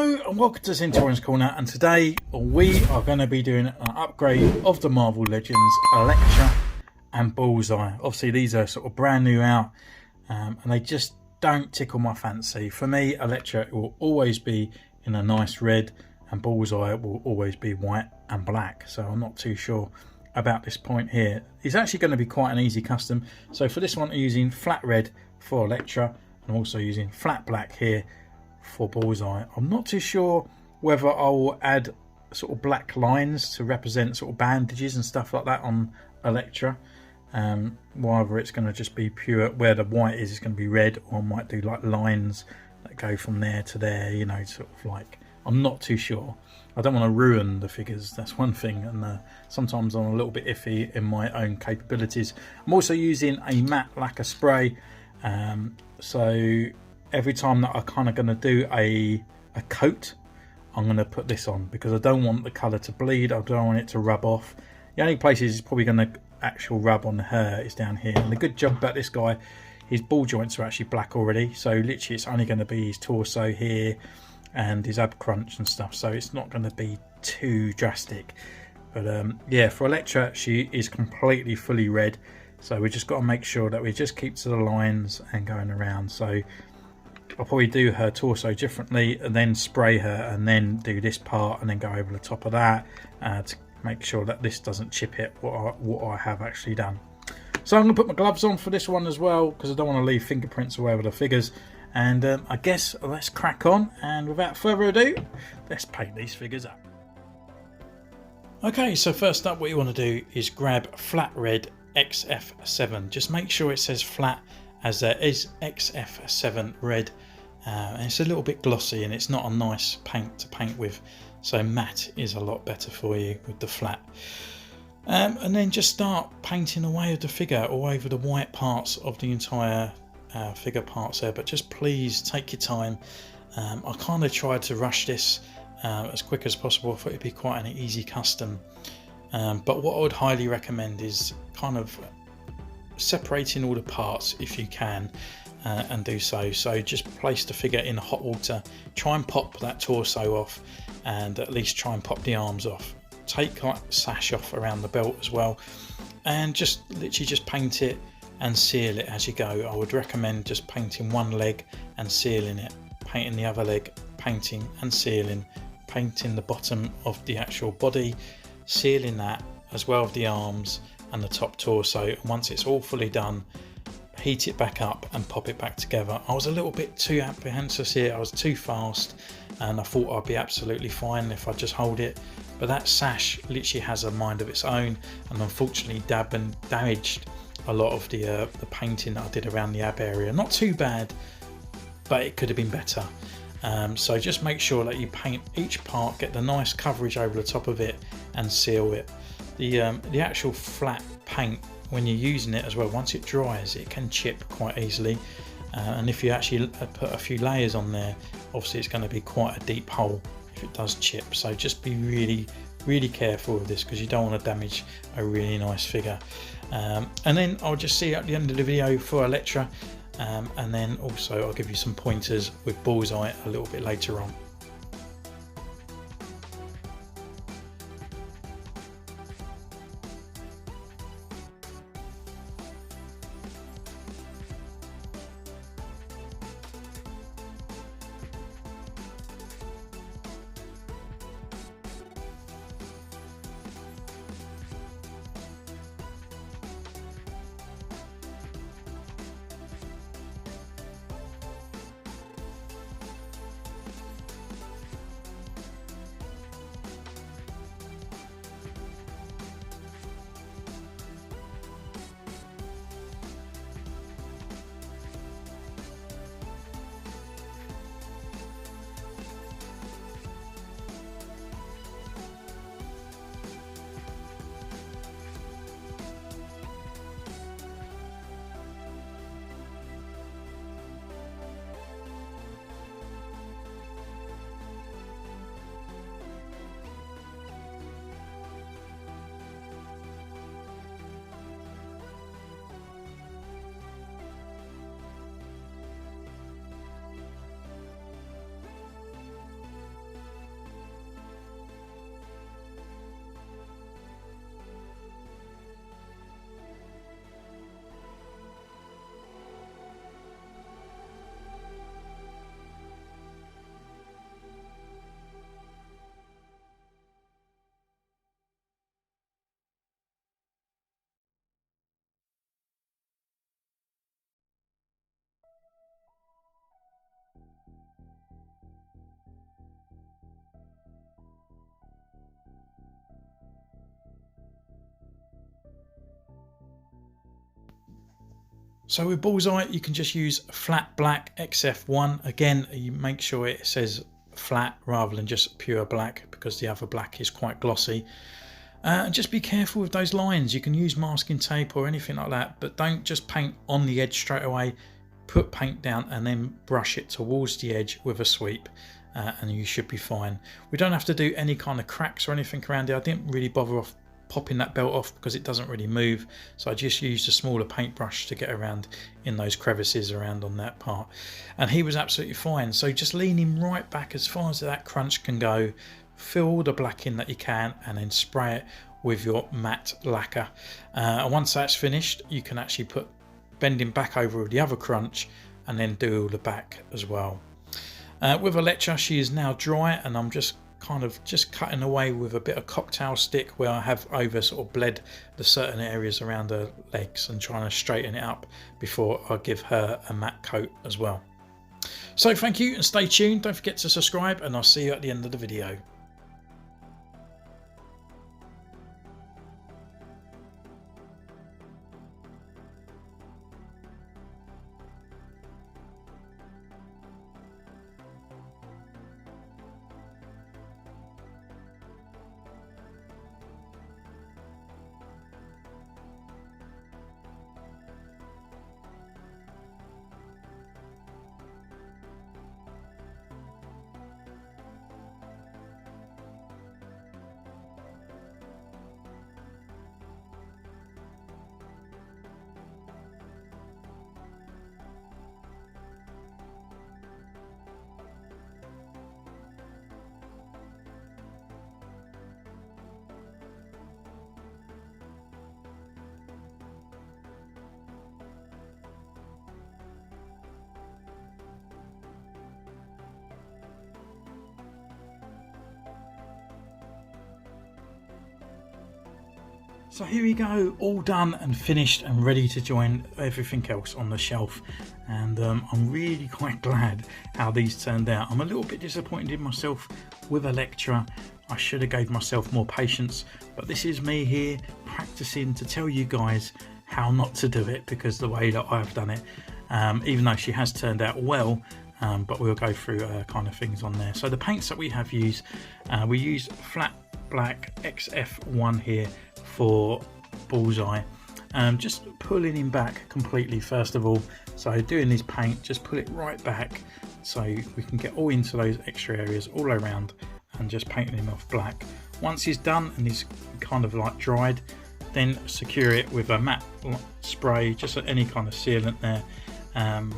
Hello and welcome to Centurion's Corner, and today we are going to be doing an upgrade of the Marvel Legends Elektra and Bulleye. Obviously these are sort of brand new out and they just don't tickle my fancy. For me, Elektra will always be in a nice red and Bulleye will always be white and black, so I'm not too sure about this point here. It's actually going to be quite an easy custom. So for this one I'm using flat red for Elektra and I'm also using flat black here for Bulleye. I'm not too sure whether I'll add sort of black lines to represent sort of bandages and stuff like that on Elektra, whether it's going to just be pure, where the white is it's going to be red, or I might do like lines that go from there to there, you know, sort of like, I'm not too sure. I don't want to ruin the figures, that's one thing, and sometimes I'm a little bit iffy in my own capabilities. I'm also using a matte lacquer spray, so every time that I'm kind of going to do a coat, I'm going to put this on because I don't want the colour to bleed. I don't want it to rub off. The only places it's probably going to actual rub on her is down here. And the good job about this guy, his ball joints are actually black already. So literally it's only going to be his torso here and his ab crunch and stuff. So it's not going to be too drastic. But yeah, for Elektra, she is completely fully red. So we just got to make sure that we just keep to the lines and going around. So I'll probably do her torso differently and then spray her and then do this part and then go over the top of that to make sure that this doesn't chip it what I have actually done. So I'm going to put my gloves on for this one as well because I don't want to leave fingerprints all over the figures, and I guess let's crack on, and without further ado, let's paint these figures up. Okay, so first up what you want to do is grab flat red XF7. Just make sure it says flat, as there is XF7 red, and it's a little bit glossy and it's not a nice paint to paint with, so matte is a lot better for you with the flat. And then just start painting away with the figure all over the white parts of the entire figure parts there, but just please take your time. I kind of tried to rush this as quick as possible for it to be quite an easy custom, but what I would highly recommend is kind of separating all the parts if you can, and do so. So just place the figure in hot water, try and pop that torso off, and at least try and pop the arms off. Take that sash off around the belt as well, and just literally just paint it and seal it as you go. I would recommend just painting one leg and sealing it, painting the other leg, painting and sealing, painting the bottom of the actual body, sealing that as well as the arms and the top torso. And once it's all fully done, heat it back up and pop it back together. I was a little bit too apprehensive here, I was too fast, and I thought I'd be absolutely fine if I just hold it, but that sash literally has a mind of its own, and unfortunately damaged a lot of the painting that I did around the ab area. Not too bad, but it could have been better. So just make sure that you paint each part, get the nice coverage over the top of it and seal it. The actual flat paint, when you're using it as well, once it dries it can chip quite easily, and if you actually put a few layers on there, obviously it's going to be quite a deep hole if it does chip. So just be really careful with this because you don't want to damage a really nice figure. And then I'll just see you at the end of the video for Elektra, and then also I'll give you some pointers with Bulleye a little bit later on. So with Bullseye, you can just use flat black XF1. Again, you make sure it says flat rather than just pure black, because the other black is quite glossy. And just be careful with those lines. You can use masking tape or anything like that, but don't just paint on the edge straight away. Put paint down and then brush it towards the edge with a sweep, and you should be fine. We don't have to do any kind of cracks or anything around it. I didn't really bother popping that belt off because it doesn't really move, so I just used a smaller paintbrush to get around in those crevices around on that part, and he was absolutely fine. So just lean him right back as far as that crunch can go, fill all the black in that you can, and then spray it with your matte lacquer. And once that's finished, you can actually bend him back over with the other crunch and then do all the back as well. With Elektra, she is now dry, and I'm just cutting away with a bit of cocktail stick where I have over sort of bled the certain areas around her legs and trying to straighten it up before I give her a matte coat as well. So thank you and stay tuned. Don't forget to subscribe, and I'll see you at the end of the video. So here we go, all done and finished and ready to join everything else on the shelf. And I'm really quite glad how these turned out. I'm a little bit disappointed in myself with Elektra. I should have gave myself more patience, but this is me here practicing to tell you guys how not to do it, because the way that I've done it, even though she has turned out well, but we'll go through kind of things on there. So the paints that we have used, we used flat black XF1 here for Bullseye. Just pulling him back completely first of all. So doing this paint, just pull it right back so we can get all into those extra areas all around, and just painting him off black. Once he's done and he's kind of like dried, then secure it with a matte spray, just any kind of sealant there, and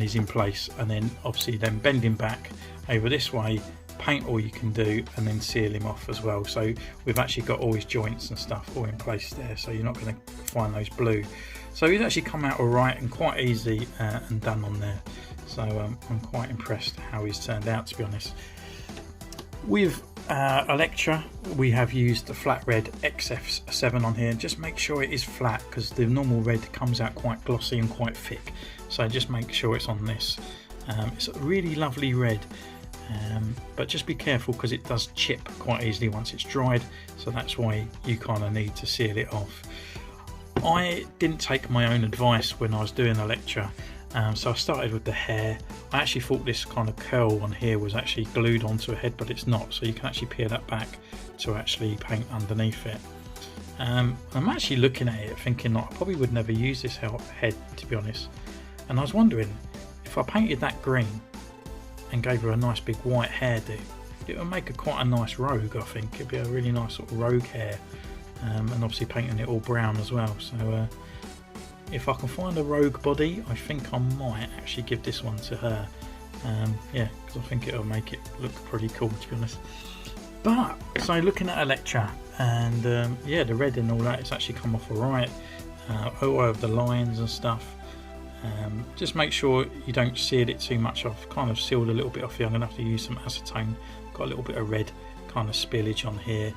he's in place. And then obviously then bend him back over this way, paint all you can do, and then seal him off as well. So we've actually got all his joints and stuff all in place there, so you're not going to find those blue. So he's actually come out all right and quite easy and done on there. So I'm quite impressed how he's turned out, to be honest. With Elektra, we have used the flat red XF7 on here. Just make sure it is flat, because the normal red comes out quite glossy and quite thick, so just make sure it's on this. It's a really lovely red, but just be careful because it does chip quite easily once it's dried, so that's why you kind of need to seal it off. I didn't take my own advice when I was doing Elektra, so I started with the hair. I actually thought this kind of curl on here was actually glued onto a head, but it's not, so you can actually peel that back to actually paint underneath it. I'm actually looking at it thinking that I probably would never use this head, to be honest, and I was wondering if I painted that green and gave her a nice big white hairdo, it would make quite a nice rogue. I think it'd be a really nice sort of rogue hair, and obviously painting it all brown as well. So if I can find a rogue body, I think I might actually give this one to her. Yeah, because I think it'll make it look pretty cool, to be honest. But so looking at Elektra, and yeah, the red and all that, it's actually come off alright, all over the lines and stuff. Just make sure you don't seal it too much. I've kind of sealed a little bit off here. I'm going to have to use some acetone. Got a little bit of red kind of spillage on here,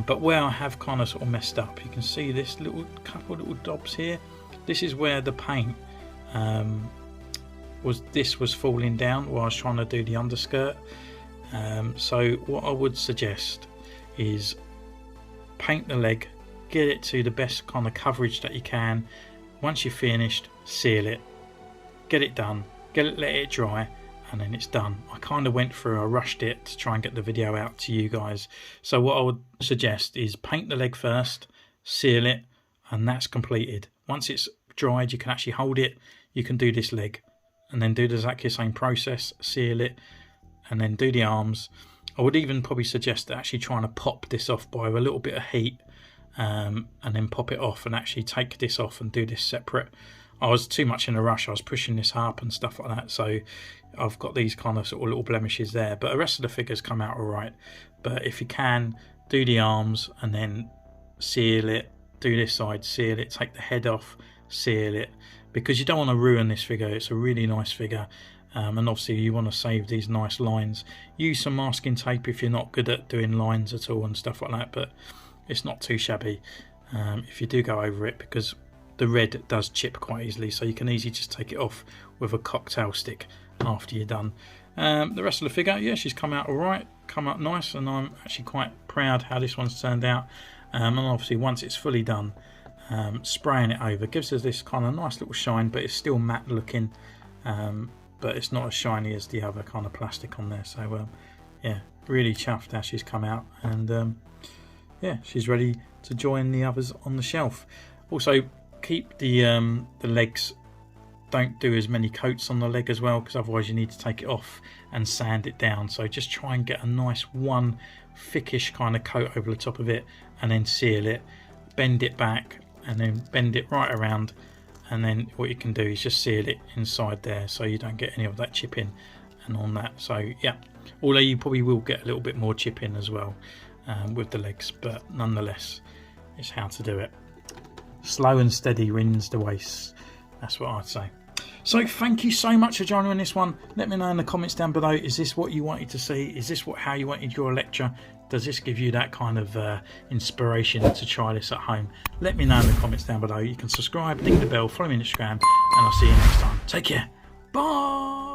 but where I have kind of sort of messed up, you can see this little couple of little dobs here. This is where the paint was falling down while I was trying to do the underskirt. So what I would suggest is paint the leg, get it to the best kind of coverage that you can, once you've finished, seal it, get it done, let it dry, and then it's done. I kind of went through, I rushed it to try and get the video out to you guys. So what I would suggest is paint the leg first, seal it, and that's completed. Once it's dried, you can actually hold it, you can do this leg, and then do exactly the same process, seal it, and then do the arms. I would even probably suggest actually trying to pop this off by a little bit of heat, and then pop it off and actually take this off and do this separate. I was too much in a rush, I was pushing this up and stuff like that, so I've got these kind of sort of little blemishes there, but the rest of the figures come out alright. But if you can, do the arms and then seal it, do this side, seal it, take the head off, seal it, because you don't want to ruin this figure. It's a really nice figure, and obviously you want to save these nice lines. Use some masking tape if you're not good at doing lines at all and stuff like that, but it's not too shabby if you do go over it, because the red does chip quite easily, so you can easily just take it off with a cocktail stick after you're done. The rest of the figure, yeah, she's come out alright, come out nice, and I'm actually quite proud how this one's turned out. And obviously once it's fully done, spraying it over gives us this kind of nice little shine, but it's still matte looking, but it's not as shiny as the other kind of plastic on there. So yeah, really chuffed how she's come out, and yeah, she's ready to join the others on the shelf. Also, keep the legs, don't do as many coats on the leg as well, because otherwise you need to take it off and sand it down. So just try and get a nice one thickish kind of coat over the top of it, and then seal it, bend it back, and then bend it right around, and then what you can do is just seal it inside there so you don't get any of that chipping and on that. So yeah, although you probably will get a little bit more chipping as well with the legs, but nonetheless it's how to do it. Slow and steady wins the race, that's what I'd say. So thank you so much for joining me on this one. Let me know in the comments down below, is this what you wanted to see? Is this how you wanted your Elektra? Does this give you that kind of inspiration to try this at home? Let me know in the comments down below. You can subscribe, ding the bell, follow me on Instagram, and I'll see you next time. Take care. Bye.